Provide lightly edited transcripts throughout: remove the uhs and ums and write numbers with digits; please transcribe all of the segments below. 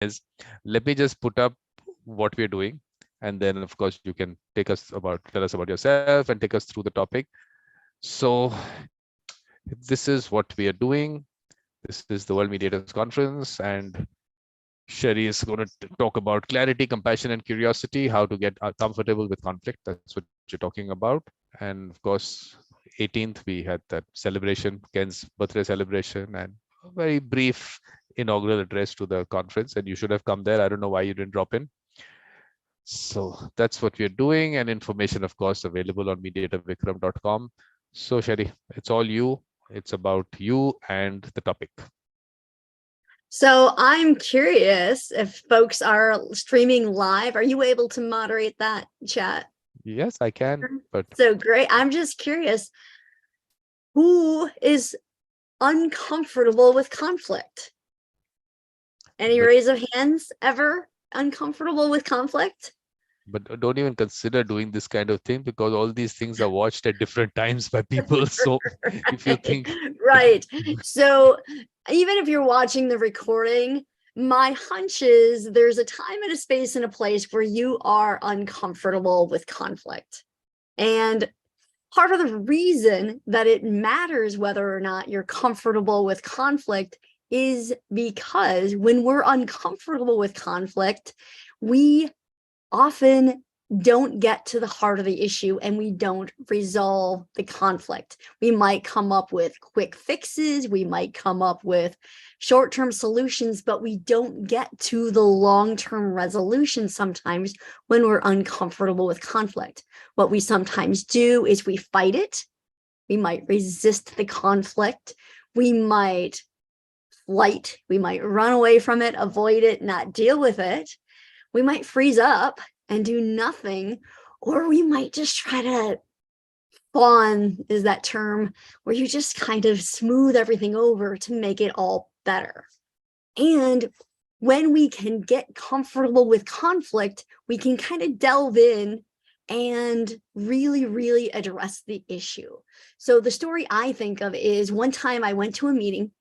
is, let me just put up what we're doing. And then of course you can tell us about yourself and take us through the topic. So this is what we are doing. This is the World Mediators Conference, and Sherry is going to talk about clarity, compassion, and curiosity, how to get comfortable with conflict. That's what you're talking about. And of course, 18th, we had that celebration, Ken's birthday celebration, and a very brief inaugural address to the conference. And you should have come there. I don't know why you didn't drop in. So that's what we're doing, and information, of course, available on mediatorvikram.com. So Sherry, it's all you. It's about you and the topic. So I'm curious if folks are streaming live, are you able to moderate that chat? Yes, I can. But so great. I'm just curious, who is uncomfortable with conflict? Any raise of hands ever uncomfortable with conflict? But don't even consider doing this kind of thing, because all these things are watched at different times by people. So if you think right. So even if you're watching the recording, my hunch is there's a time and a space and a place where you are uncomfortable with conflict. And part of the reason that it matters whether or not you're comfortable with conflict is because when we're uncomfortable with conflict, we often don't get to the heart of the issue and we don't resolve the conflict. We might come up with quick fixes, we might come up with short-term solutions, but we don't get to the long-term resolution sometimes when we're uncomfortable with conflict. What we sometimes do is we fight it. We might resist the conflict. We might flight. We might run away from it, avoid it, not deal with it. We might freeze up and do nothing, or we might just try to fawn, is that term, where you just kind of smooth everything over to make it all better. And when we can get comfortable with conflict, we can kind of delve in and really, really address the issue. So the story I think of is one time I went to a meeting.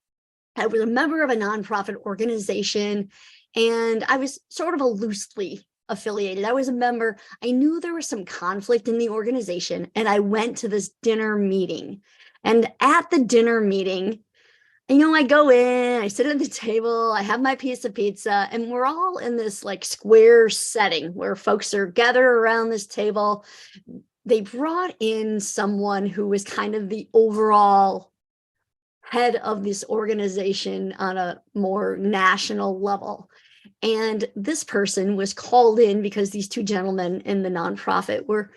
I was a member of a nonprofit organization, and I was sort of a loosely affiliated. I was a member. I knew there was some conflict in the organization, and I went to this dinner meeting. And at the dinner meeting, I go in, I sit at the table, I have my piece of pizza, and we're all in this like square setting where folks are gathered around this table. They brought in someone who was kind of the overall head of this organization on a more national level. And this person was called in because these two gentlemen in the nonprofit were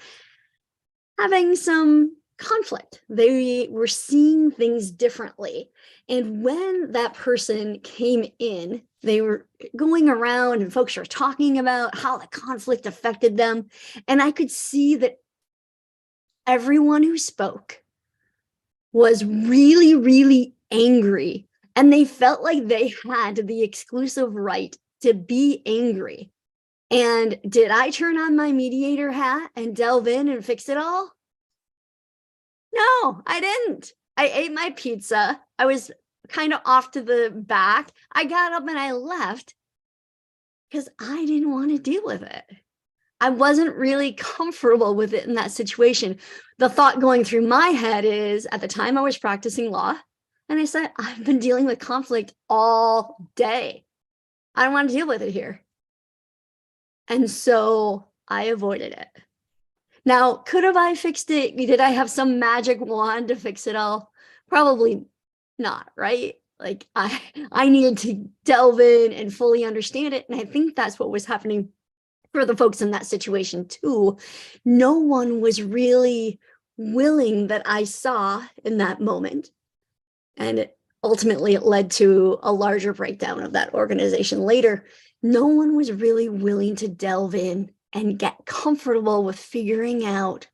having some conflict. They were seeing things differently. And when that person came in, they were going around and folks were talking about how the conflict affected them. And I could see that everyone who spoke was really, really angry. And they felt like they had the exclusive right to be angry. And did I turn on my mediator hat and delve in and fix it all? No, I didn't. I ate my pizza. I was kind of off to the back. I got up and I left because I didn't want to deal with it. I wasn't really comfortable with it in that situation. The thought going through my head is, at the time I was practicing law, and I said, I've been dealing with conflict all day. I don't want to deal with it here. And so I avoided it. Now, could have I fixed it? Did I have some magic wand to fix it all? Probably not, right? Like I needed to delve in and fully understand it. And I think that's what was happening for the folks in that situation too. No one was really willing, that I saw in that moment. And ultimately it led to a larger breakdown of that organization later. No one was really willing to delve in and get comfortable with figuring out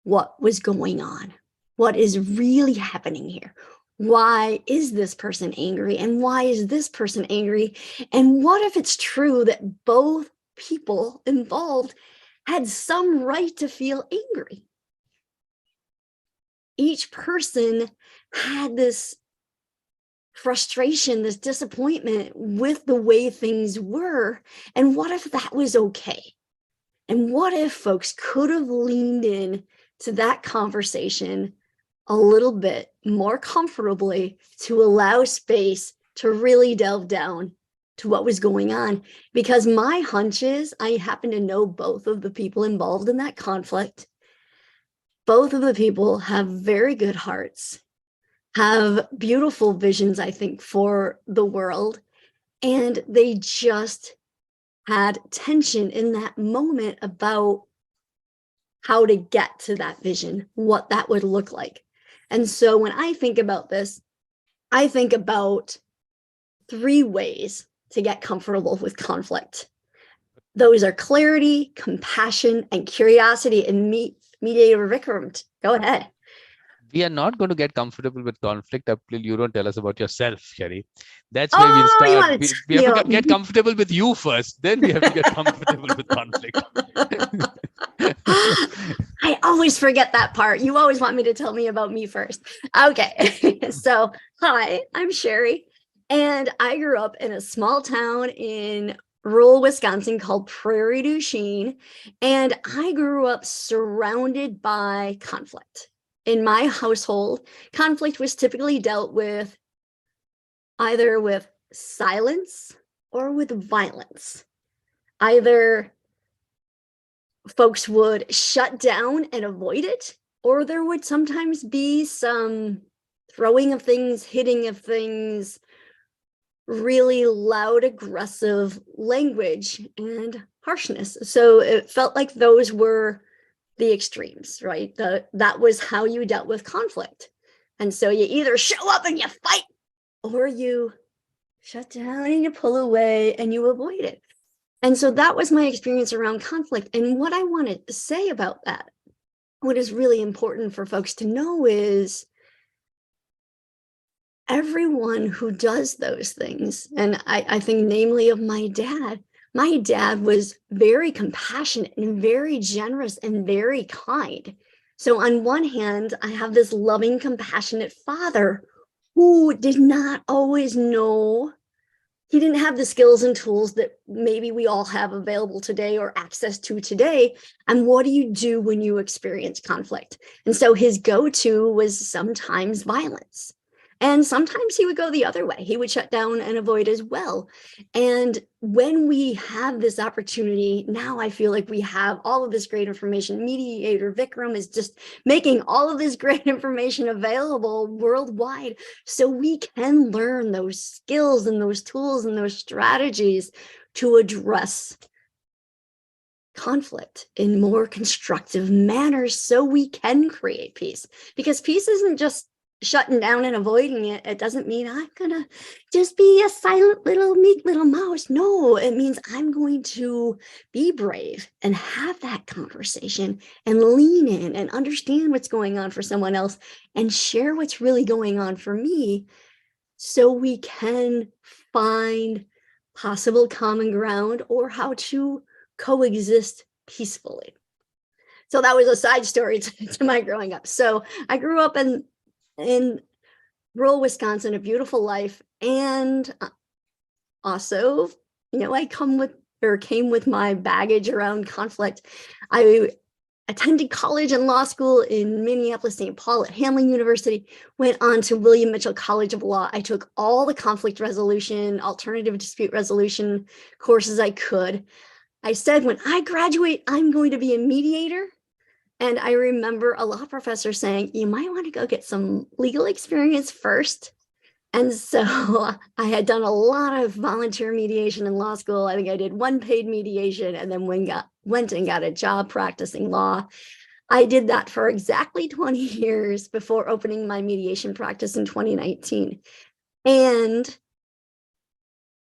what was going on. What is really happening here? Why is this person angry? And why is this person angry? And what if it's true that both people involved had some right to feel angry? Each person had this frustration, this disappointment with the way things were. And what if that was okay? And what if folks could have leaned in to that conversation a little bit more comfortably to allow space to really delve down to what was going on? Because my hunch is, I happen to know both of the people involved in that conflict. Both of the people have very good hearts, have beautiful visions, I think, for the world. And they just had tension in that moment about how to get to that vision, what that would look like. And so when I think about this, I think about 3 ways to get comfortable with conflict. Those are clarity, compassion, and curiosity. And Mediator Vikram, go ahead. We are not going to get comfortable with conflict until you don't tell us about yourself, Sherry. That's where we'll start. We have to get comfortable with you first. Then we have to get comfortable with conflict. I always forget that part. You always want me to tell me about me first. Okay. So, hi, I'm Sherry. And I grew up in a small town in rural Wisconsin called Prairie du Chien. And I grew up surrounded by conflict. In my household, conflict was typically dealt with either with silence or with violence. Either folks would shut down and avoid it, or there would sometimes be some throwing of things, hitting of things, really loud, aggressive language and harshness. So it felt like those were the extremes, right? That was how you dealt with conflict. And so you either show up and you fight, or you shut down and you pull away and you avoid it. And so that was my experience around conflict. And what I wanted to say about that, what is really important for folks to know is everyone who does those things, and I think namely of my dad was very compassionate and very generous and very kind. So on one hand, I have this loving, compassionate father who did not always know. He didn't have the skills and tools that maybe we all have available today or access to today. And what do you do when you experience conflict? And so his go-to was sometimes violence. And sometimes he would go the other way. He would shut down and avoid as well. And when we have this opportunity, now I feel like we have all of this great information. Mediator Vikram is just making all of this great information available worldwide, so we can learn those skills and those tools and those strategies to address conflict in more constructive manners so we can create peace. Because peace isn't just shutting down and avoiding it. It doesn't mean I'm gonna just be a silent little meek little mouse. No, it means I'm going to be brave and have that conversation and lean in and understand what's going on for someone else and share what's really going on for me, so we can find possible common ground or how to coexist peacefully. So that was a side story to my growing up. So I grew up in rural Wisconsin, a beautiful life. And also, I came with my baggage around conflict. I attended college and law school in Minneapolis, St. Paul at Hamline University, went on to William Mitchell College of Law. I took all the conflict resolution, alternative dispute resolution courses I could. I said, when I graduate, I'm going to be a mediator. And I remember a law professor saying, you might want to go get some legal experience first. And so I had done a lot of volunteer mediation in law school. I think I did 1 paid mediation and then went and got a job practicing law. I did that for exactly 20 years before opening my mediation practice in 2019. And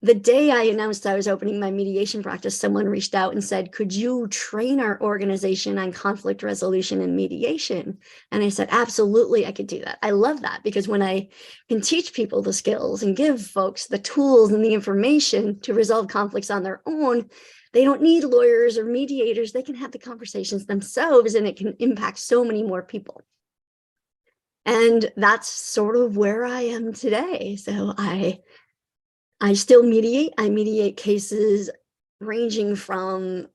the day I announced I was opening my mediation practice, someone reached out and said, could you train our organization on conflict resolution and mediation? And I said, absolutely, I could do that. I love that, because when I can teach people the skills and give folks the tools and the information to resolve conflicts on their own, they don't need lawyers or mediators. They can have the conversations themselves, and it can impact so many more people. And that's sort of where I am today. So I still mediate. I mediate cases ranging from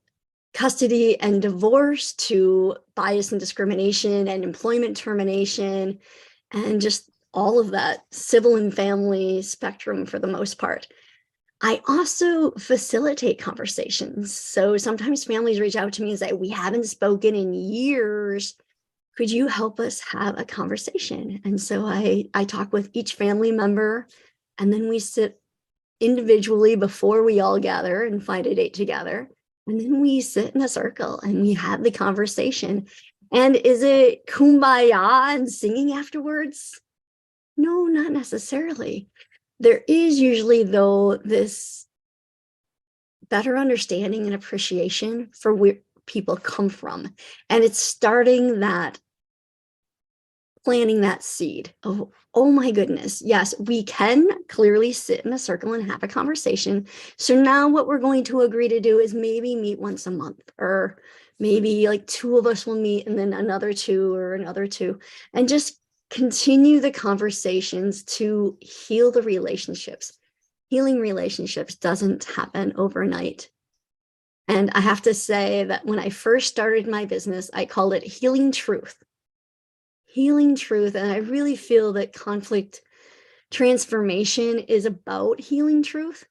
custody and divorce to bias and discrimination and employment termination and just all of that civil and family spectrum for the most part. I also facilitate conversations. So sometimes families reach out to me and say, we haven't spoken in years. Could you help us have a conversation? And so I talk with each family member, and then we sit individually before we all gather and find a date together. And then we sit in a circle and we have the conversation. And is it kumbaya and singing afterwards? No, not necessarily. There is usually, though, this better understanding and appreciation for where people come from. And it's starting that, planting that seed of, oh my goodness, yes, we can clearly sit in a circle and have a conversation. So now what we're going to agree to do is maybe meet once a month, or maybe like 2 of us will meet and then another 2 or another 2, and just continue the conversations to heal the relationships. Healing relationships doesn't happen overnight. And I have to say that when I first started my business, I called it Healing Truth. Healing Truth. And I really feel that conflict transformation is about healing truth.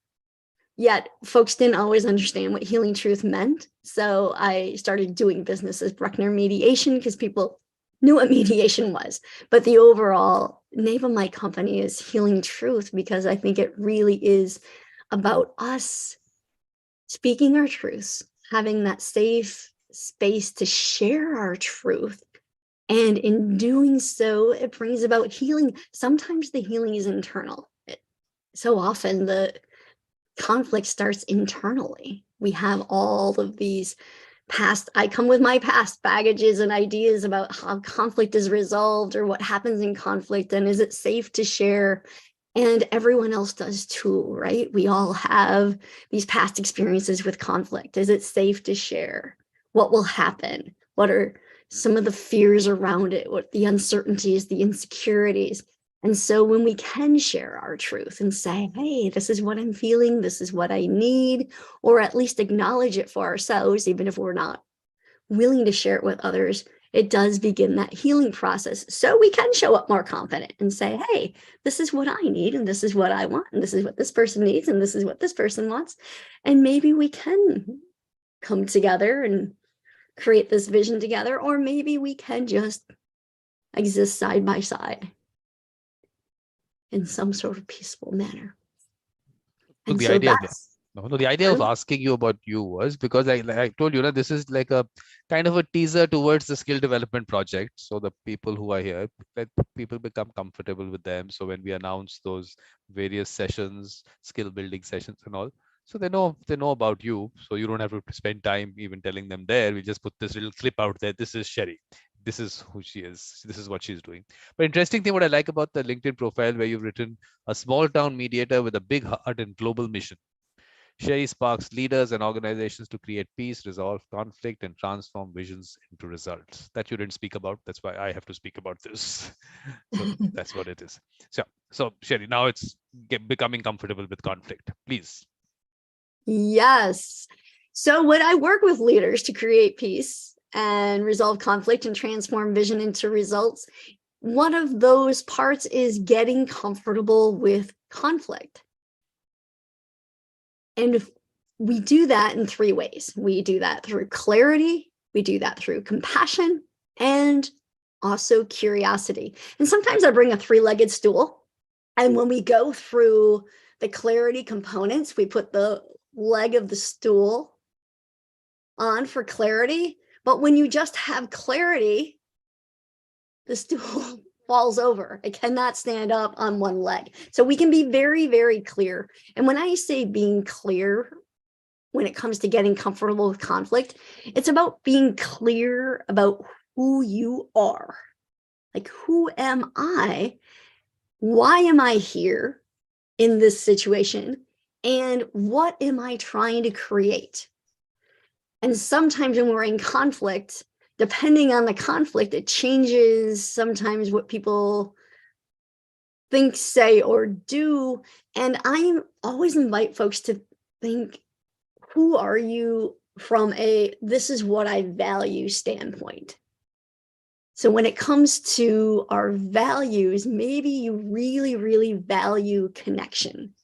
Yet folks didn't always understand what healing truth meant. So I started doing business as Bruckner Mediation because people knew what mediation was. But the overall name of my company is Healing Truth because I think it really is about us speaking our truths, having that safe space to share our truth. And in doing so, it brings about healing. Sometimes the healing is internal. So often the conflict starts internally. We have all of these past, I come with my past baggages and ideas about how conflict is resolved or what happens in conflict and is it safe to share? And everyone else does too, right? We all have these past experiences with conflict. Is it safe to share? What will happen? What are some of the fears around it? What the uncertainties, the insecurities? And so when we can share our truth and say, hey, this is what I'm feeling, this is what I need, or at least acknowledge it for ourselves, even if we're not willing to share it with others, it does begin that healing process. So we can show up more confident and say, hey, this is what I need, and this is what I want, and this is what this person needs, and this is what this person wants. And maybe we can come together and create this vision together, or maybe we can just exist side by side in some sort of peaceful manner. Look, And the so idea of that's the idea of asking you about you was because I told you, this is like a kind of a teaser towards the skill development project. So the people who are here, let people become comfortable with them. So when we announce those various sessions, skill building sessions and all, so they know about you. So you don't have to spend time even telling them there. We just put this little clip out there. This is Sherry. This is who she is. This is what she's doing. But interesting thing, what I like about the LinkedIn profile where you've written a small town mediator with a big heart and global mission. Sherry sparks leaders and organizations to create peace, resolve conflict, and transform visions into results. That you didn't speak about. That's why I have to speak about this. So that's what it is. So Sherry, now it's becoming comfortable with conflict. Please. Yes. So when I work with leaders to create peace and resolve conflict and transform vision into results, one of those parts is getting comfortable with conflict. And we do that in 3 ways. We do that through clarity, we do that through compassion, and also curiosity. And sometimes I bring a 3-legged stool. And when we go through the clarity components, we put the leg of the stool on for clarity. But when you just have clarity, the stool falls over. It cannot stand up on one leg. So we can be very, very clear. And when I say being clear, when it comes to getting comfortable with conflict, it's about being clear about who you are. Like, who am I? Why am I here in this situation? And what am I trying to create? And sometimes when we're in conflict, depending on the conflict, it changes sometimes what people think, say, or do. And I always invite folks to think, who are you from a this is what I value standpoint? So when it comes to our values, maybe you really, really value connection.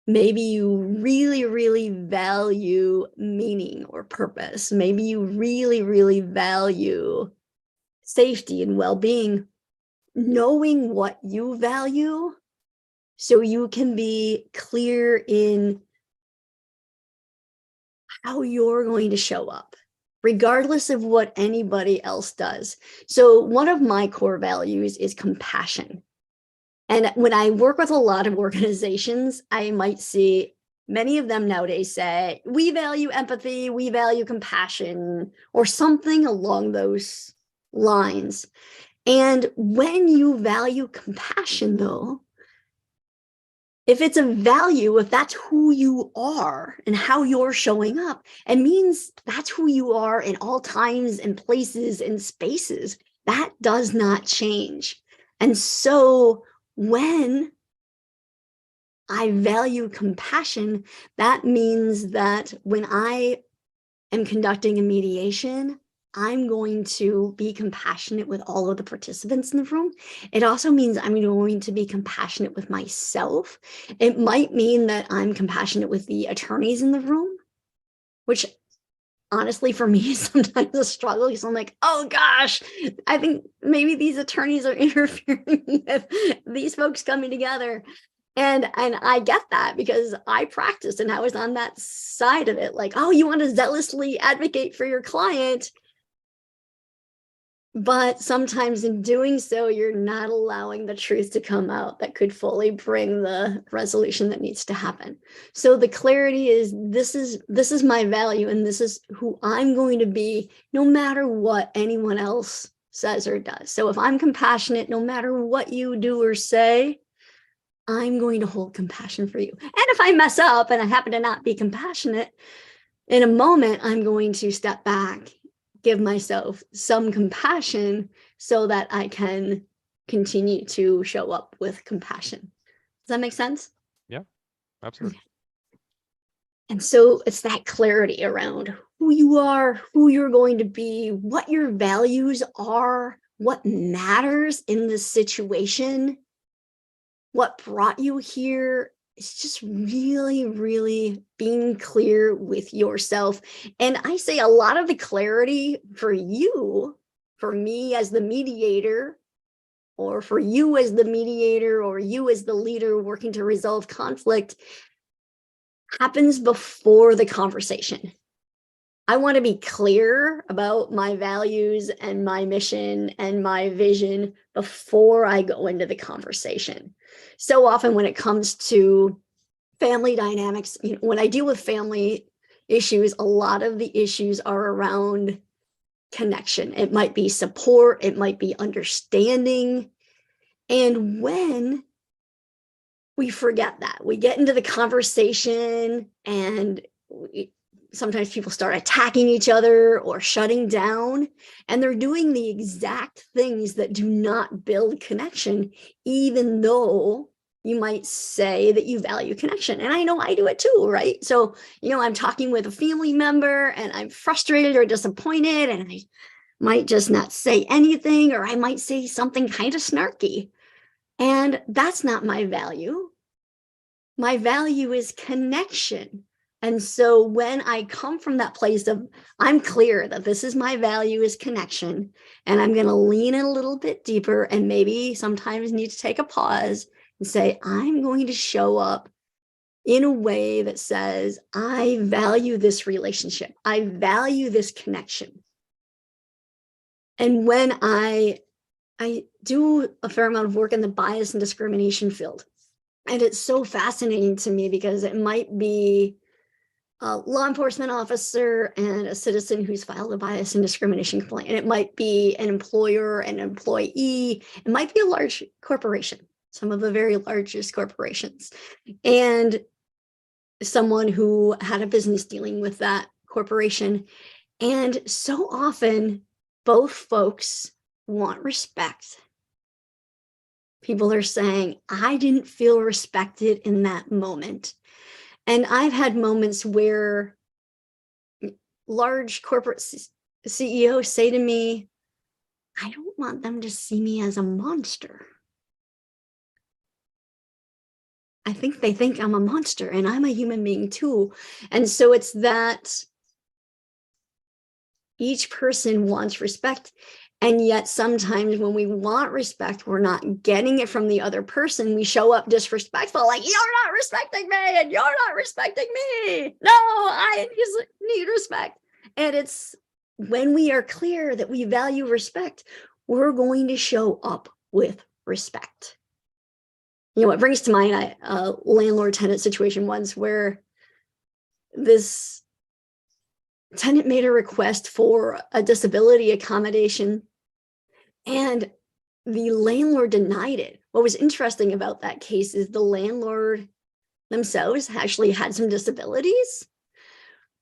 Maybe you really, really value meaning or purpose. Maybe you really, really value safety and well-being. Knowing what you value so you can be clear in how you're going to show up, regardless of what anybody else does. So one of my core values is compassion. And when I work with a lot of organizations, I might see many of them nowadays say, we value empathy, we value compassion, or something along those lines. And when you value compassion, though, if it's a value, if that's who you are and how you're showing up, it means that's who you are in all times and places and spaces. That does not change. And so when I value compassion, that means that when I am conducting a mediation, I'm going to be compassionate with all of the participants in the room. It also means I'm going to be compassionate with myself. It might mean that I'm compassionate with the attorneys in the room, which honestly for me is sometimes a struggle because I'm like, oh gosh, I think maybe these attorneys are interfering with these folks coming together. And I get that because I practiced and I was on that side of it. Like, oh, you want to zealously advocate for your client. But sometimes in doing so, you're not allowing the truth to come out that could fully bring the resolution that needs to happen. So the clarity is this is my value and this is who I'm going to be no matter what anyone else says or does. So if I'm compassionate, no matter what you do or say, I'm going to hold compassion for you. And if I mess up and I happen to not be compassionate, in a moment, I'm going to step back, give myself some compassion so that I can continue to show up with compassion. Does that make sense? Yeah, absolutely. And so it's that clarity around who you are, who you're going to be, what your values are, what matters in this situation, what brought you here. It's just really, really being clear with yourself. And I say a lot of the clarity for you, for me as the mediator, or for you as the mediator, or you as the leader working to resolve conflict, happens before the conversation. I want to be clear about my values and my mission and my vision before I go into the conversation. So often when it comes to family dynamics, when I deal with family issues, a lot of the issues are around connection. It might be support, it might be understanding. And when we forget that, we get into the conversation and sometimes people start attacking each other or shutting down, and they're doing the exact things that do not build connection, even though you might say that you value connection. And I know I do it too, right? So, I'm talking with a family member and I'm frustrated or disappointed, and I might just not say anything, or I might say something kind of snarky. And that's not my value. My value is connection. And so when I come from that place of, I'm clear that this is my value is connection, and I'm going to lean in a little bit deeper and maybe sometimes need to take a pause and say, I'm going to show up in a way that says, I value this relationship. I value this connection. And when I do a fair amount of work in the bias and discrimination field, and it's so fascinating to me because it might be a law enforcement officer and a citizen who's filed a bias and discrimination complaint. And it might be an employer and an employee. It might be a large corporation, some of the very largest corporations, and someone who had a business dealing with that corporation. And so often, both folks want respect. People are saying, I didn't feel respected in that moment. And I've had moments where large corporate CEOs say to me, I don't want them to see me as a monster. I think they think I'm a monster and I'm a human being too. And so it's that each person wants respect. And yet sometimes when we want respect, we're not getting it from the other person. We show up disrespectful, like, you're not respecting me and you're not respecting me. No, I need respect. And it's when we are clear that we value respect, we're going to show up with respect. You know, it brings to mind a landlord-tenant situation once where this tenant made a request for a disability accommodation and the landlord denied it. What was interesting about that case is the landlord themselves actually had some disabilities,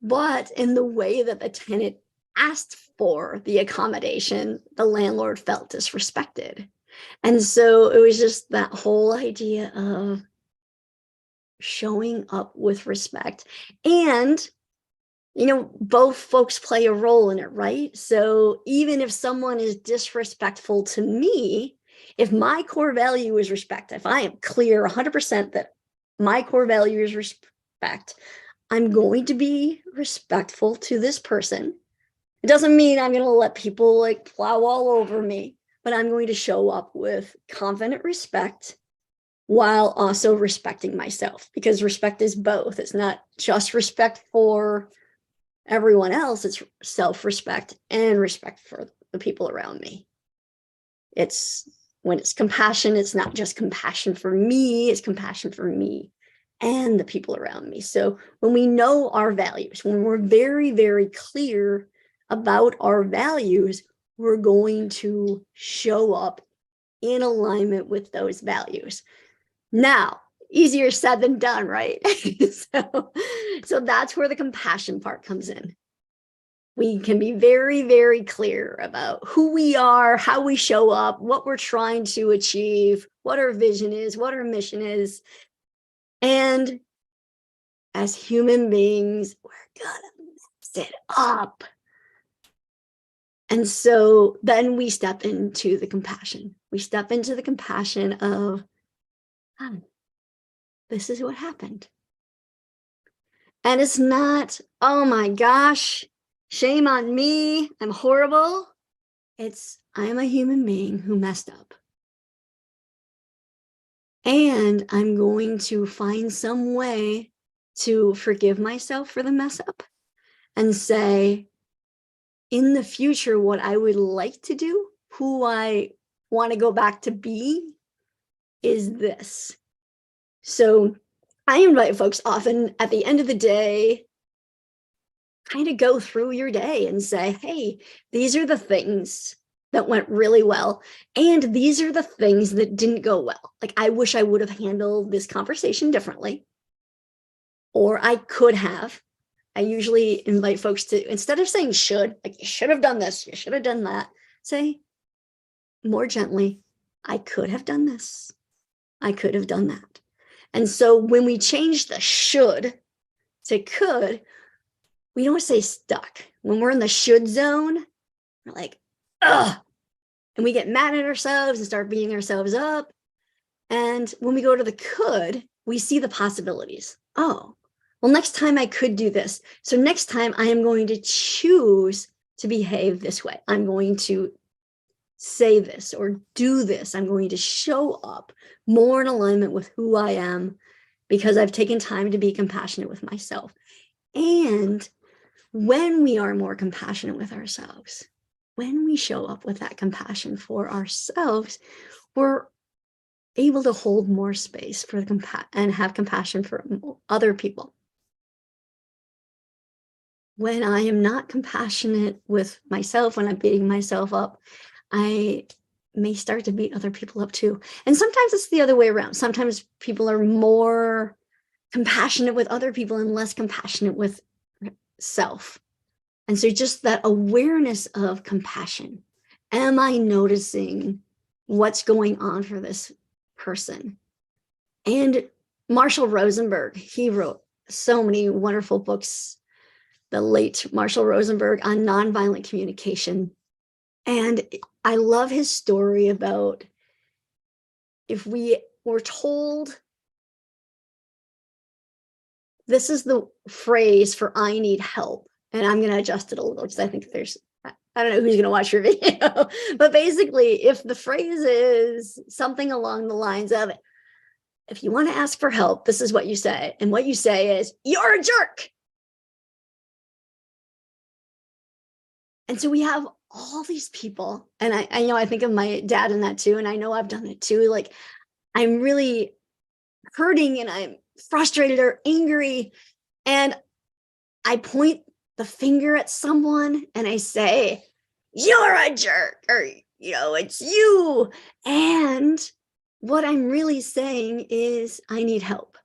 but in the way that the tenant asked for the accommodation, the landlord felt disrespected. And so it was just that whole idea of showing up with respect. And, you know, both folks play a role in it, right? So even if someone is disrespectful to me, if my core value is respect, if I am clear 100% that my core value is respect, I'm going to be respectful to this person. It doesn't mean I'm going to let people like plow all over me, but I'm going to show up with confident respect while also respecting myself, because respect is both. It's not just respect for everyone else, it's self-respect and respect for the people around me. It's when it's compassion, it's not just compassion for me, it's compassion for me and the people around me. So when we know our values, when we're very, very clear about our values, we're going to show up in alignment with those values. Now, easier said than done, right? So that's where the compassion part comes in. We can be very, very clear about who we are, how we show up, what we're trying to achieve, what our vision is, what our mission is. And as human beings, we're gonna mess it up. And so then we step into the compassion. We step into the compassion of, this is what happened. And it's not, oh my gosh, shame on me, I'm horrible. It's, I'm a human being who messed up. And I'm going to find some way to forgive myself for the mess up and say, in the future, what I would like to do, who I want to go back to be, is this. So I invite folks often at the end of the day, kind of go through your day and say, hey, these are the things that went really well. And these are the things that didn't go well. Like, I wish I would have handled this conversation differently, or I could have. I usually invite folks to, instead of saying should, like you should have done this, you should have done that, say more gently, I could have done this, I could have done that. And so when we change the should to could, we don't say stuck. When we're in the should zone, we're like, ugh, and we get mad at ourselves and start beating ourselves up. And when we go to the could, we see the possibilities. Oh, well, next time I could do this. So next time I am going to choose to behave this way. I'm going to say this or do this. I'm going to show up more in alignment with who I am because I've taken time to be compassionate with myself. And when we are more compassionate with ourselves, when we show up with that compassion for ourselves, we're able to hold more space for and have compassion for other people. When I am not compassionate with myself, when I'm beating myself up, I may start to beat other people up too. And sometimes it's the other way around. Sometimes people are more compassionate with other people and less compassionate with self. And so just that awareness of compassion. Am I noticing what's going on for this person? And Marshall Rosenberg, he wrote so many wonderful books, the late Marshall Rosenberg, on nonviolent communication. And I love his story about if we were told, this is the phrase for I need help, and I'm going to adjust it a little because I think there's, I don't know who's going to watch your video, but basically if the phrase is something along the lines of, if you want to ask for help, this is what you say. And what you say is, you're a jerk. And so we have all these people, and I know I think of my dad in that too, and I know I've done it too. Like, I'm really hurting and I'm frustrated or angry, and I point the finger at someone and I say, you're a jerk, or, it's you. And what I'm really saying is, I need help.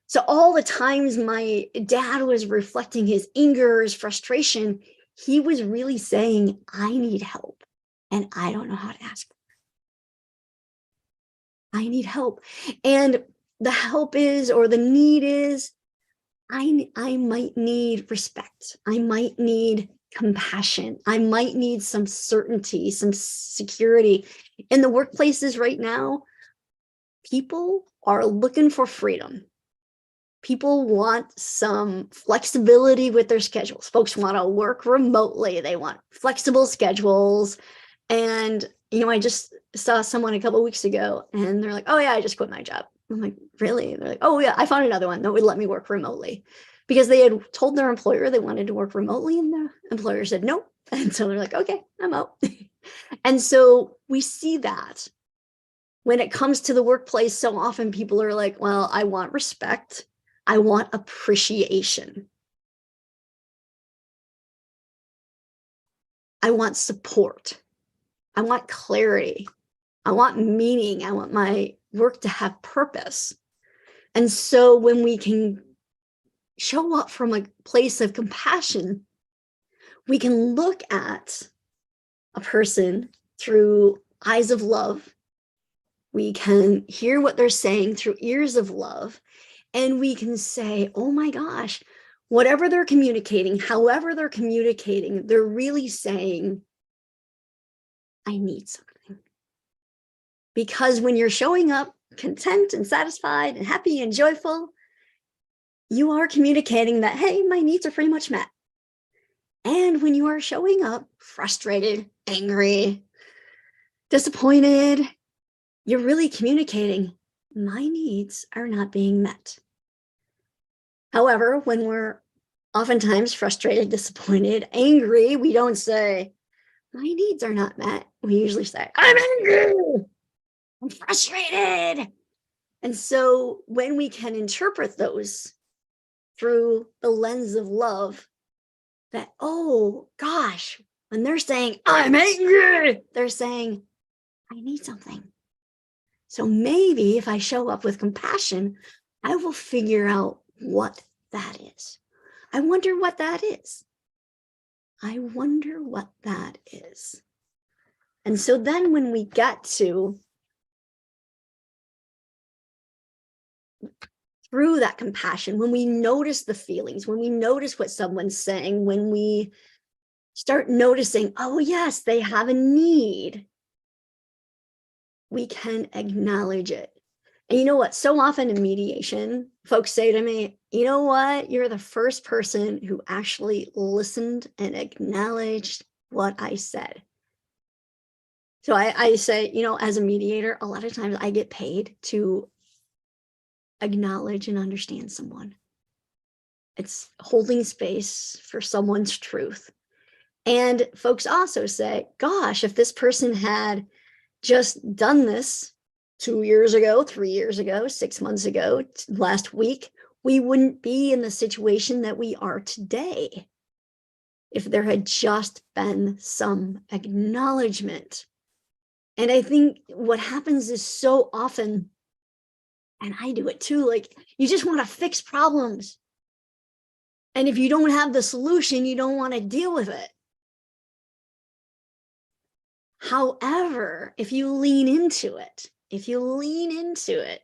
So all the times my dad was reflecting his anger, his frustration, he was really saying, I need help and I don't know how to ask for it. I need help. And the help is, or the need is, I might need respect. I might need compassion. I might need some certainty, some security. In the workplaces right now, people are looking for freedom. People want some flexibility with their schedules. Folks want to work remotely. They want flexible schedules. And, I just saw someone a couple of weeks ago and they're like, oh yeah, I just quit my job. I'm like, really? They're like, oh yeah, I found another one that would let me work remotely, because they had told their employer they wanted to work remotely and the employer said no. And so they're like, okay, I'm out. And so we see that when it comes to the workplace, so often people are like, well, I want respect. I want appreciation. I want support. I want clarity. I want meaning. I want my work to have purpose. And so when we can show up from a place of compassion, we can look at a person through eyes of love. We can hear what they're saying through ears of love. And we can say, oh my gosh, whatever they're communicating, however they're communicating, they're really saying, I need something. Because when you're showing up content and satisfied and happy and joyful, you are communicating that, hey, my needs are pretty much met. And when you are showing up frustrated, angry, disappointed, you're really communicating, my needs are not being met. However, when we're oftentimes frustrated, disappointed, angry, we don't say, my needs are not met. We usually say, I'm angry, I'm frustrated. And so when we can interpret those through the lens of love, that, oh gosh, when they're saying, I'm angry, they're saying, I need something. So maybe if I show up with compassion, I will figure out what that is. I wonder what that is. I wonder what that is. And so then when we get to, through that compassion, when we notice the feelings, when we notice what someone's saying, when we start noticing, oh yes, they have a need, we can acknowledge it. And you know what? So often in mediation, folks say to me, you know what? You're the first person who actually listened and acknowledged what I said. So I say, as a mediator, a lot of times I get paid to acknowledge and understand someone. It's holding space for someone's truth. And folks also say, gosh, if this person had just done this 2 years ago, 3 years ago, 6 months ago, last week, we wouldn't be in the situation that we are today. If there had just been some acknowledgement. And I think what happens is so often, and I do it too, like, you just want to fix problems. And if you don't have the solution, you don't want to deal with it. However, if you lean into it,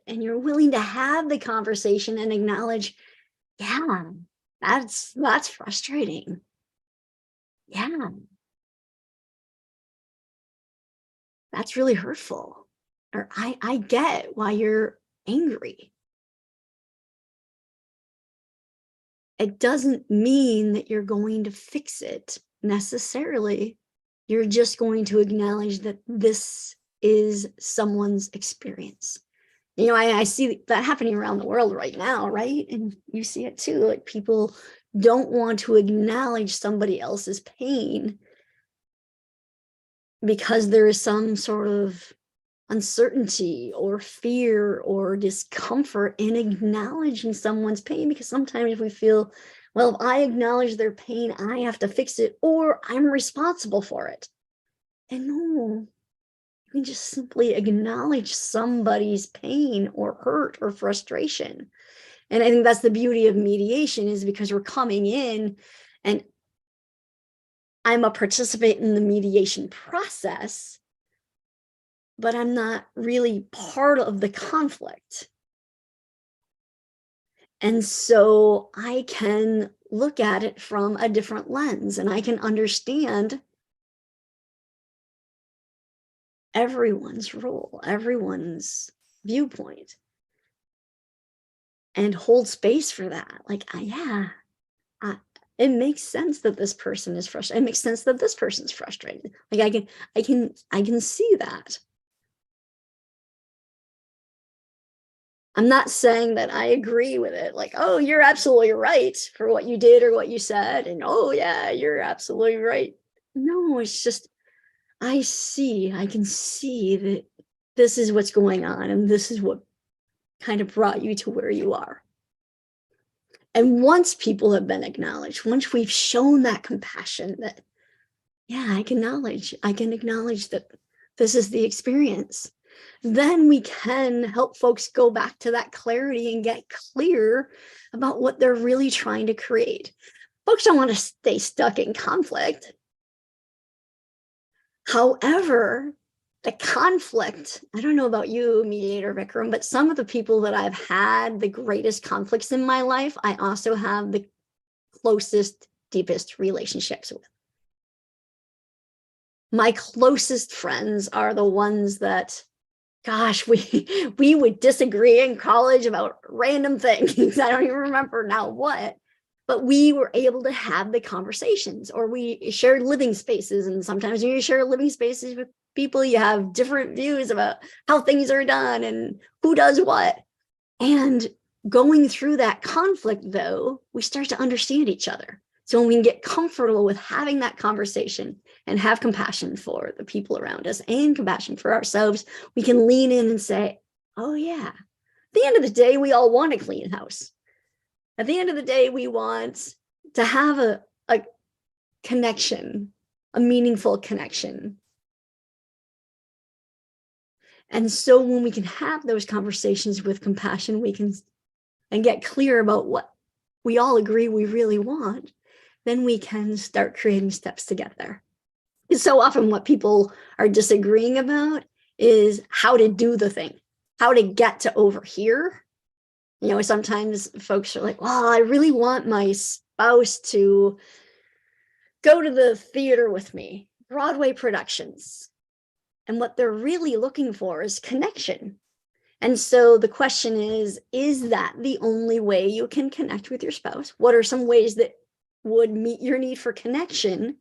and you're willing to have the conversation and acknowledge, yeah, that's frustrating. Yeah, that's really hurtful. Or I get why you're angry. It doesn't mean that you're going to fix it necessarily. You're just going to acknowledge that this is someone's experience. You know, I see that happening around the world right now, right? And you see it too. Like, people don't want to acknowledge somebody else's pain because there is some sort of uncertainty or fear or discomfort in acknowledging someone's pain, because sometimes we feel, well, if I acknowledge their pain, I have to fix it, or I'm responsible for it. And no, you can just simply acknowledge somebody's pain or hurt or frustration. And I think that's the beauty of mediation, is because we're coming in and I'm a participant in the mediation process, but I'm not really part of the conflict. And so I can look at it from a different lens, and I can understand everyone's role, everyone's viewpoint, and hold space for that. Like, it makes sense that this person is frustrated. It makes sense that this person's frustrated. Like, I can see that. I'm not saying that I agree with it. Like, oh, you're absolutely right for what you did or what you said. And oh yeah, you're absolutely right. No, it's just, I can see that this is what's going on, and this is what kind of brought you to where you are. And once people have been acknowledged, once we've shown that compassion, that, yeah, I can acknowledge that this is the experience, then we can help folks go back to that clarity and get clear about what they're really trying to create. Folks don't want to stay stuck in conflict. However, the conflict, I don't know about you, Mediator Vikram, but some of the people that I've had the greatest conflicts in my life, I also have the closest, deepest relationships with. My closest friends are the ones that, gosh, we would disagree in college about random things. I don't even remember now what, but we were able to have the conversations, or we shared living spaces. And sometimes when you share living spaces with people, you have different views about how things are done and who does what. And going through that conflict, though, we start to understand each other. So when we can get comfortable with having that conversation and have compassion for the people around us and compassion for ourselves, we can lean in and say, oh yeah, at the end of the day, we all want a clean house. At the end of the day, we want to have a connection, a meaningful connection. And so when we can have those conversations with compassion, we can and get clear about what we all agree we really want, then we can start creating steps to get there. So often what people are disagreeing about is how to do the thing, how to get to over here. You know, sometimes folks are like, well, I really want my spouse to go to the theater with me, Broadway productions. And what they're really looking for is connection. And so the question is that the only way you can connect with your spouse? What are some ways that would meet your need for connection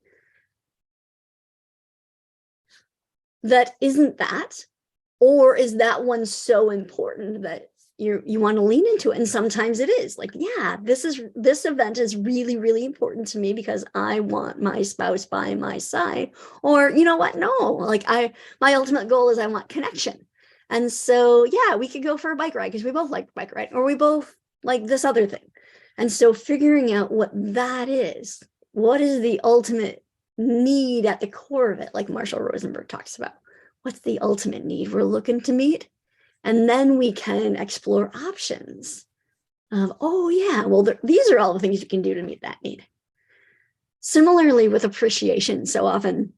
that isn't that? Or is that one so important that you want to lean into it? And sometimes it is like, yeah, this event is really, really important to me because I want my spouse by my side. Or, you know what? No, like my ultimate goal is I want connection. And so, yeah, we could go for a bike ride because we both like bike ride, or we both like this other thing. And so figuring out what that is, what is the ultimate need at the core of it, like Marshall Rosenberg talks about. What's the ultimate need we're looking to meet? And then we can explore options of, oh yeah, well, these are all the things you can do to meet that need. Similarly with appreciation, so often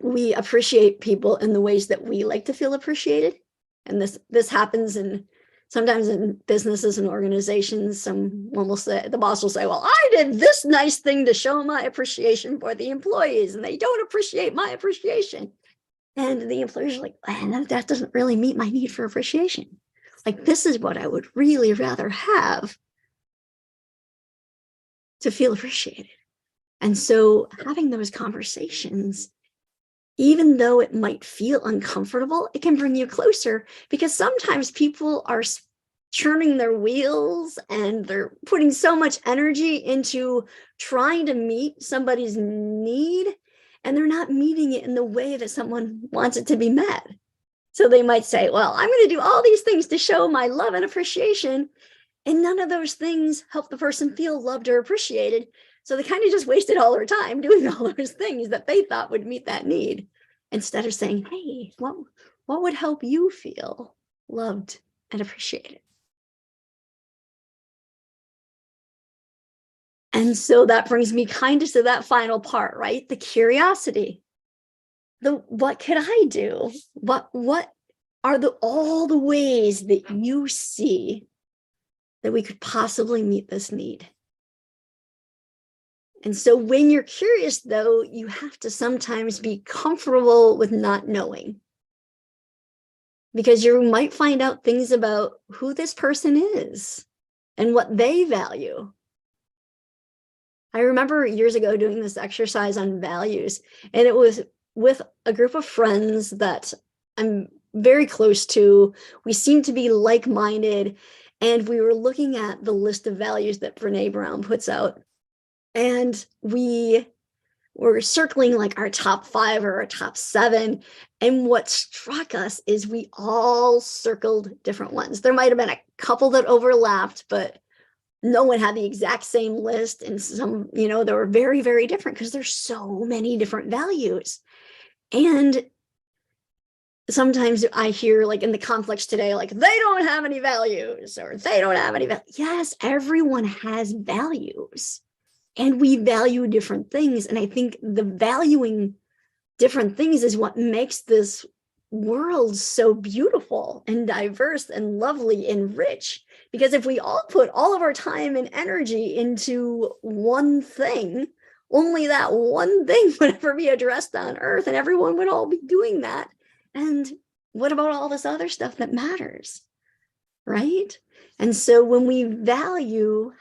we appreciate people in the ways that we like to feel appreciated. And this happens sometimes in businesses and organizations. Someone will say, the boss will say, well, I did this nice thing to show my appreciation for the employees, and they don't appreciate my appreciation. And the employers are like, man, that doesn't really meet my need for appreciation. Like, this is what I would really rather have to feel appreciated. And so having those conversations, even though it might feel uncomfortable, it can bring you closer, because sometimes people are churning their wheels and they're putting so much energy into trying to meet somebody's need, and they're not meeting it in the way that someone wants it to be met. So they might say, well, I'm going to do all these things to show my love and appreciation, and none of those things help the person feel loved or appreciated. So they kind of just wasted all their time doing all those things that they thought would meet that need, instead of saying, hey, what would help you feel loved and appreciated? And so that brings me kind of to that final part, right? The curiosity. What could I do? What are all the ways that you see that we could possibly meet this need? And so when you're curious, though, you have to sometimes be comfortable with not knowing, because you might find out things about who this person is and what they value. I remember years ago doing this exercise on values, and it was with a group of friends that I'm very close to. We seemed to be like-minded, and we were looking at the list of values that Brené Brown puts out. And we were circling like our top 5 or our top 7. And what struck us is we all circled different ones. There might have been a couple that overlapped, but no one had the exact same list. And some, they were very, very different, because there's so many different values. And sometimes I hear, like in the conflicts today, like, they don't have any values, or they don't have any values. Yes, everyone has values. And we value different things. And I think the valuing different things is what makes this world so beautiful and diverse and lovely and rich. Because if we all put all of our time and energy into one thing, only that one thing would ever be addressed on Earth, and everyone would all be doing that. And what about all this other stuff that matters, right? And so when we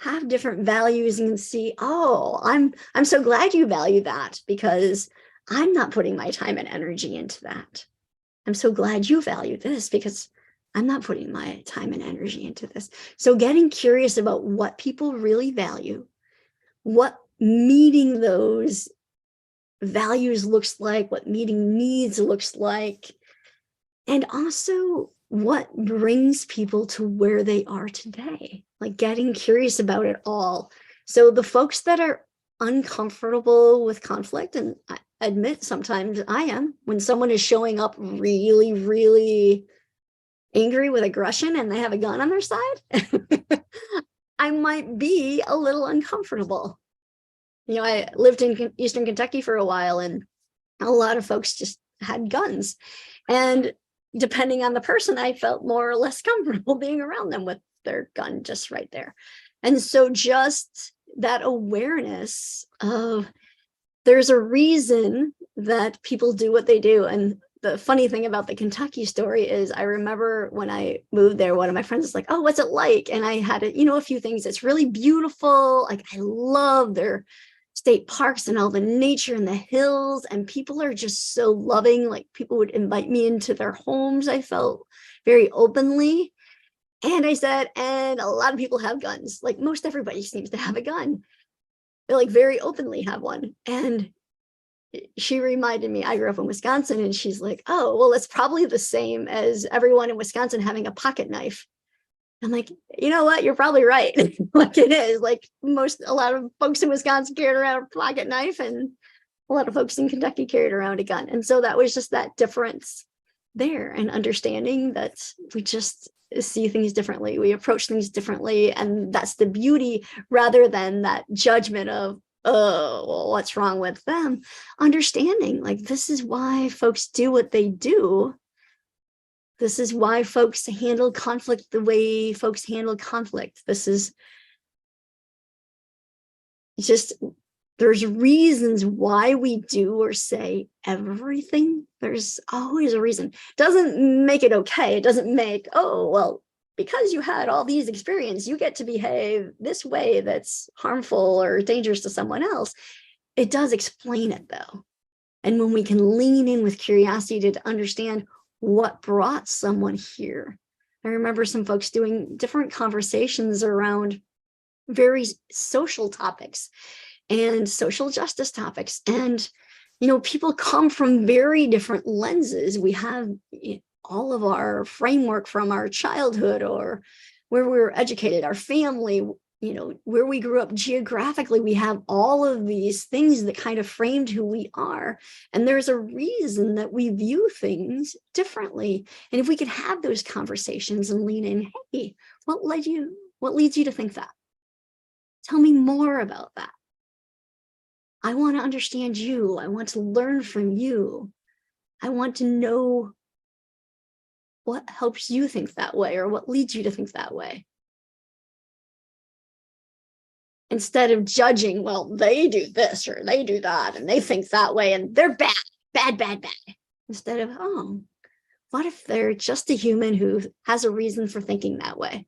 have different values, and see, oh, I'm so glad you value that, because I'm not putting my time and energy into that. I'm so glad you value this, because I'm not putting my time and energy into this. So getting curious about what people really value, what meeting those values looks like, what meeting needs looks like, and also what brings people to where they are today, like getting curious about it all. So the folks that are uncomfortable with conflict, and I admit sometimes I am, when someone is showing up really, really angry with aggression and they have a gun on their side, I might be a little uncomfortable. I lived in Eastern Kentucky for a while, and a lot of folks just had guns. And depending on the person, I felt more or less comfortable being around them with their gun just right there. And so just that awareness of, there's a reason that people do what they do. And the funny thing about the Kentucky story is, I remember when I moved there, one of my friends was like, oh, what's it like? And I had a few things. It's really beautiful. Like, I love their state parks and all the nature and the hills, and people are just so loving. Like, people would invite me into their homes. I felt very openly. And I said, and a lot of people have guns. Like, most everybody seems to have a gun. They like very openly have one. And she reminded me, I grew up in Wisconsin, and she's like, oh, well, it's probably the same as everyone in Wisconsin having a pocket knife. I'm like, you know what? You're probably right. Like, it is. Like, a lot of folks in Wisconsin carried around a pocket knife, and a lot of folks in Kentucky carried around a gun. And so that was just that difference there, and understanding that see things differently. We approach things differently. And that's the beauty, rather than that judgment of, oh, well, what's wrong with them? Understanding, like, this is why folks do what they do. This is why folks handle conflict the way folks handle conflict. This is just, there's reasons why we do or say everything. There's always a reason. Doesn't make it okay. It doesn't make, oh, well, because you had all these experiences, you get to behave this way that's harmful or dangerous to someone else. It does explain it, though. And when we can lean in with curiosity to understand what brought someone here. I remember some folks doing different conversations around very social topics and social justice topics. And, you know, people come from very different lenses. We have all of our framework from our childhood or where we were educated, our family, you know, where we grew up geographically. We have all of these things that kind of framed who we are. And there's a reason that we view things differently. And if we could have those conversations and lean in, hey, what leads you to think that? Tell me more about that. I want to understand you. I want to learn from you. I want to know what helps you think that way or what leads you to think that way. Instead of judging, well, they do this or they do that and they think that way and they're bad. Instead of, oh, what if they're just a human who has a reason for thinking that way?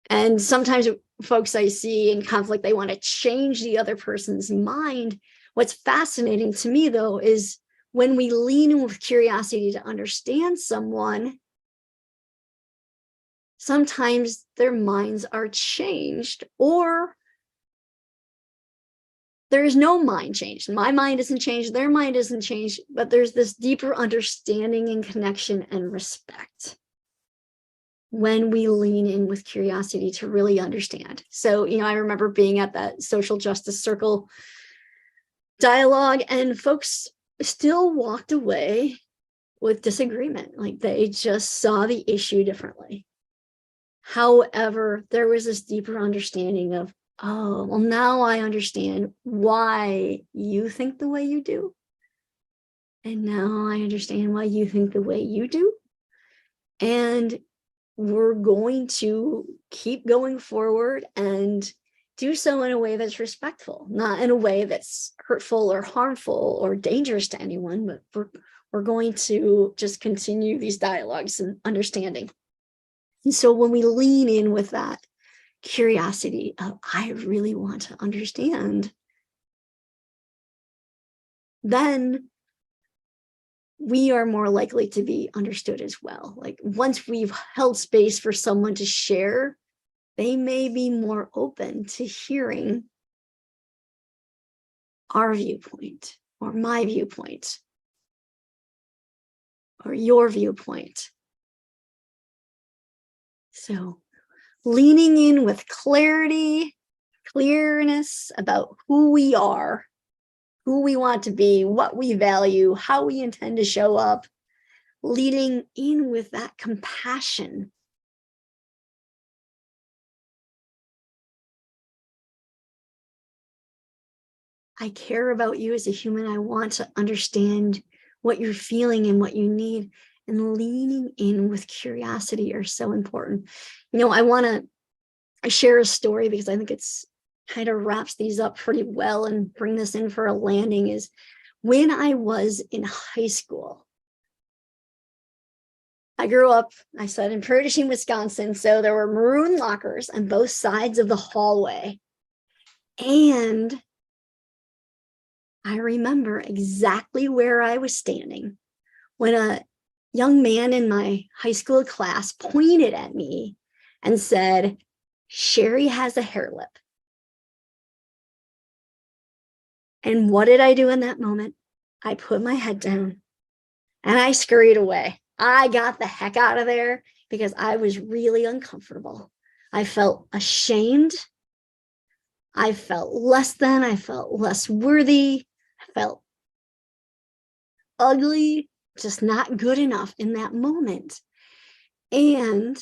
And sometimes folks I see in conflict, they want to change the other person's mind. What's fascinating to me, though, is when we lean in with curiosity to understand someone, sometimes their minds are changed, or there's no mind change. My mind isn't changed, their mind isn't changed, but there's this deeper understanding and connection and respect when we lean in with curiosity to really understand. So, you know, I remember being at that social justice circle dialogue, and folks still walked away with disagreement. Like, they just saw the issue differently. However, there was this deeper understanding of, oh, well, now I understand why you think the way you do. And now I understand why you think the way you do. And we're going to keep going forward and do so in a way that's respectful, not in a way that's hurtful or harmful or dangerous to anyone, but we're going to just continue these dialogues and understanding. And so when we lean in with that curiosity of, I really want to understand, then we are more likely to be understood as well. Like, once we've held space for someone to share, they may be more open to hearing our viewpoint or my viewpoint or your viewpoint. So leaning in with clarity, clearness about who we are, who we want to be, what we value, how we intend to show up, leading in with that compassion. I care about you as a human. I want to understand what you're feeling and what you need. And leaning in with curiosity are so important. You know, I want to share a story because I think it's kind of wraps these up pretty well and bring this in for a landing. Is when I was in high school. I grew up, I said, in Prairie, Wisconsin. So there were maroon lockers on both sides of the hallway. And I remember exactly where I was standing when a young man in my high school class pointed at me and said, "Sherry has a hair lip." And what did I do in that moment? I put my head down and I scurried away. I got the heck out of there because I was really uncomfortable. I felt ashamed. I felt less than. I felt less worthy. I felt ugly, just not good enough in that moment. And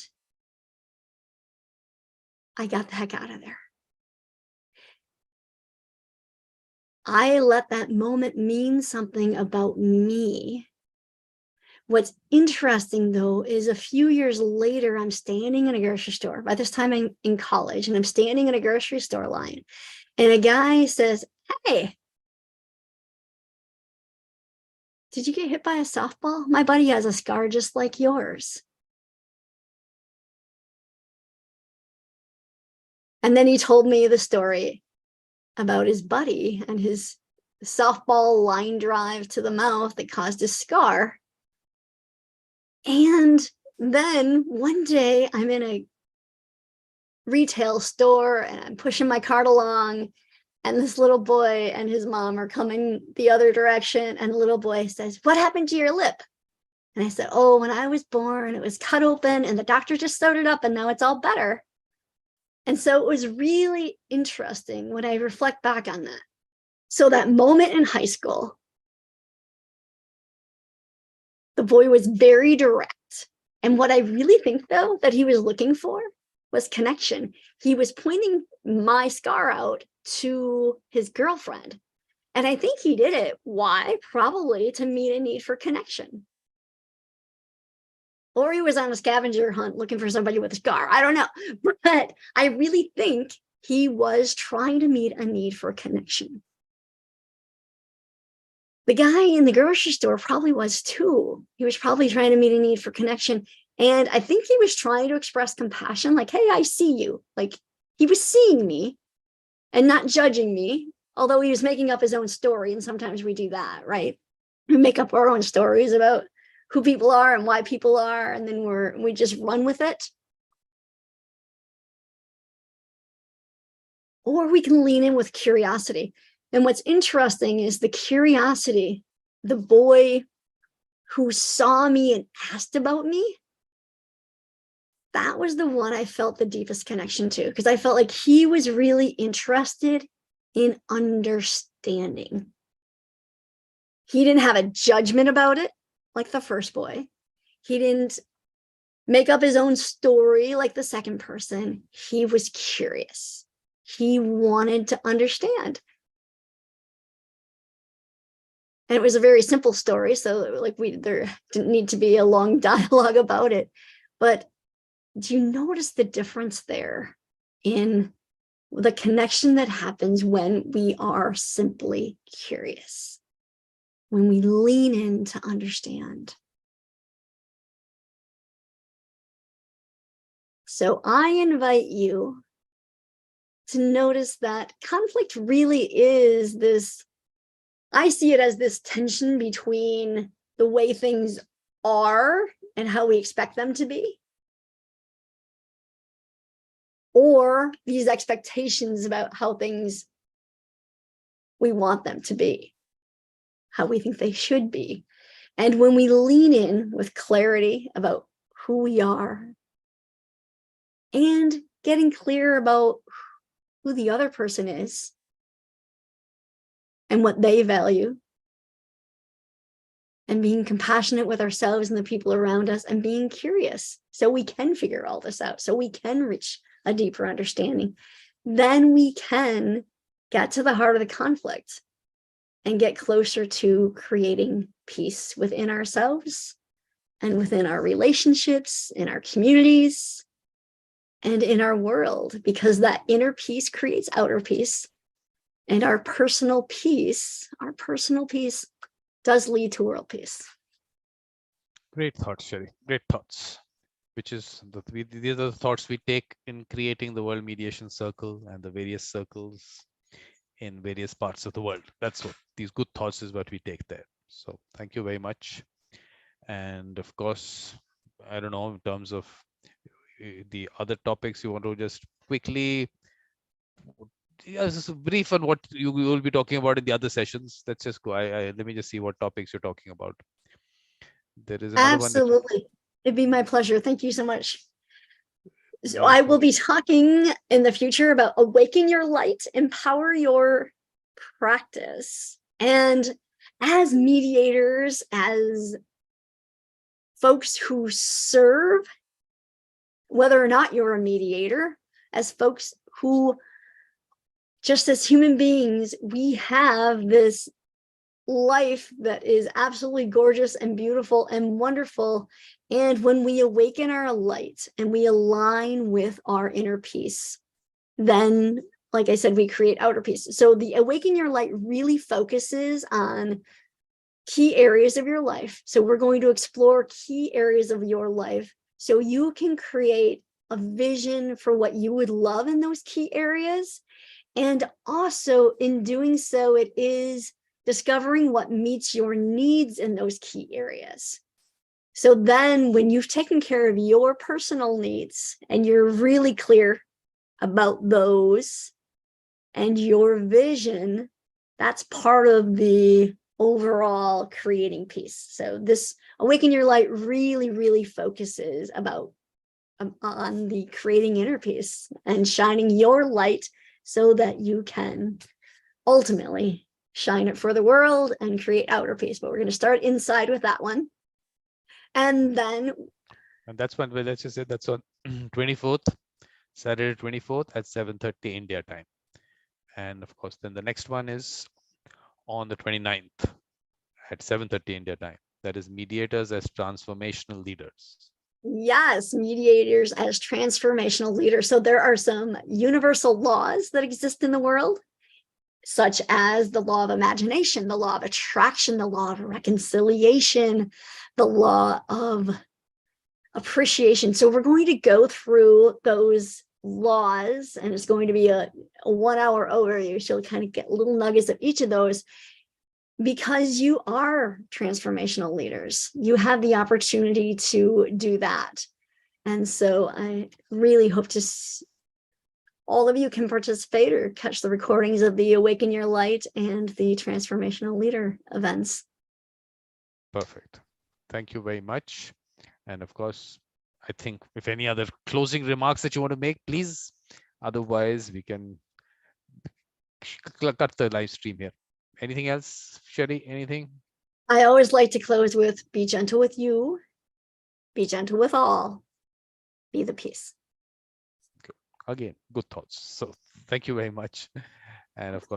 I got the heck out of there. I let that moment mean something about me. What's interesting, though, is a few years later, I'm standing in a grocery store. By this time, I'm in college, and I'm standing in a grocery store line. And a guy says, "Hey, did you get hit by a softball? My buddy has a scar just like yours." And then he told me the story about his buddy and his softball line drive to the mouth that caused a scar. And then one day I'm in a retail store and I'm pushing my cart along, and this little boy and his mom are coming the other direction. And the little boy says, "What happened to your lip?" And I said, "Oh, when I was born, it was cut open and the doctor just sewed it up and now it's all better." And so it was really interesting when I reflect back on that. So that moment in high school, the boy was very direct. And what I really think, though, that he was looking for was connection. He was pointing my scar out to his girlfriend. And I think he did it. Why? Probably to meet a need for connection. Or he was on a scavenger hunt looking for somebody with a scar. I don't know. But I really think he was trying to meet a need for connection. The guy in the grocery store probably was too. He was probably trying to meet a need for connection. And I think he was trying to express compassion, like, "Hey, I see you." Like, he was seeing me and not judging me, although he was making up his own story. And sometimes we do that, right? We make up our own stories about who people are and why people are, and then we just run with it. Or we can lean in with curiosity. And what's interesting is the curiosity, the boy who saw me and asked about me, that was the one I felt the deepest connection to, because I felt like he was really interested in understanding. He didn't have a judgment about it like the first boy. He didn't make up his own story like the second person. He was curious. He wanted to understand. And it was a very simple story, so like there didn't need to be a long dialogue about it. But do you notice the difference there in the connection that happens when we are simply curious, when we lean in to understand? So I invite you to notice that conflict really is this, I see it as this tension between the way things are and how we expect them to be, or these expectations about how things we want them to be, how we think they should be. And when we lean in with clarity about who we are and getting clear about who the other person is and what they value, and being compassionate with ourselves and the people around us, and being curious so we can figure all this out, so we can reach a deeper understanding, then we can get to the heart of the conflict and get closer to creating peace within ourselves and within our relationships, in our communities, and in our world, because that inner peace creates outer peace. And our personal peace does lead to world peace. Great thoughts, Sherry. Great thoughts. Which is these are the thoughts we take in creating the World Mediation Circle and the various circles in various parts of the world. That's what these good thoughts is what we take there. So thank you very much. And of course, I don't know, in terms of the other topics, you want to just quickly, just a brief on what you will be talking about in the other sessions. Let's just go. Let me just see what topics you're talking about. There is another one. Absolutely. It'd be my pleasure. Thank you so much. So I will be talking in the future about awaken your light, empower your practice. And as mediators, as folks who serve whether or not you're a mediator, as folks who, just as human beings, we have this life that is absolutely gorgeous and beautiful and wonderful. And when we awaken our light and we align with our inner peace, then, like I said, we create outer peace. So the Awaken Your Light really focuses on key areas of your life. So we're going to explore key areas of your life so you can create a vision for what you would love in those key areas. And also in doing so, it is discovering what meets your needs in those key areas. So then when you've taken care of your personal needs and you're really clear about those and your vision, that's part of the overall creating peace. So this Awaken Your Light really, really focuses about on the creating inner peace and shining your light so that you can ultimately shine it for the world and create outer peace. But we're going to start inside with that one. And then, and that's when, well, let's just say that's on 24th, Saturday 24th at 7:30 India time. And of course, then the next one is on the 29th at 7:30 India time. That is Mediators as Transformational Leaders. yes, mediators as transformational leaders. So there are some universal laws that exist in the world, such as the law of imagination, the law of attraction, the law of reconciliation, the law of appreciation. So we're going to go through those laws, and it's going to be a 1 hour overview. So you'll kind of get little nuggets of each of those, because you are transformational leaders. You have the opportunity to do that. And so I really hope to all of you can participate or catch the recordings of the Awaken Your Light and the Transformational Leader events. Perfect. Thank you very much. And of course, I think if any other closing remarks that you want to make, please. Otherwise, we can cut the live stream here. Anything else, Sherry? Anything? I always like to close with be gentle with you, be gentle with all, be the peace. Again, good thoughts. So thank you very much. And of course,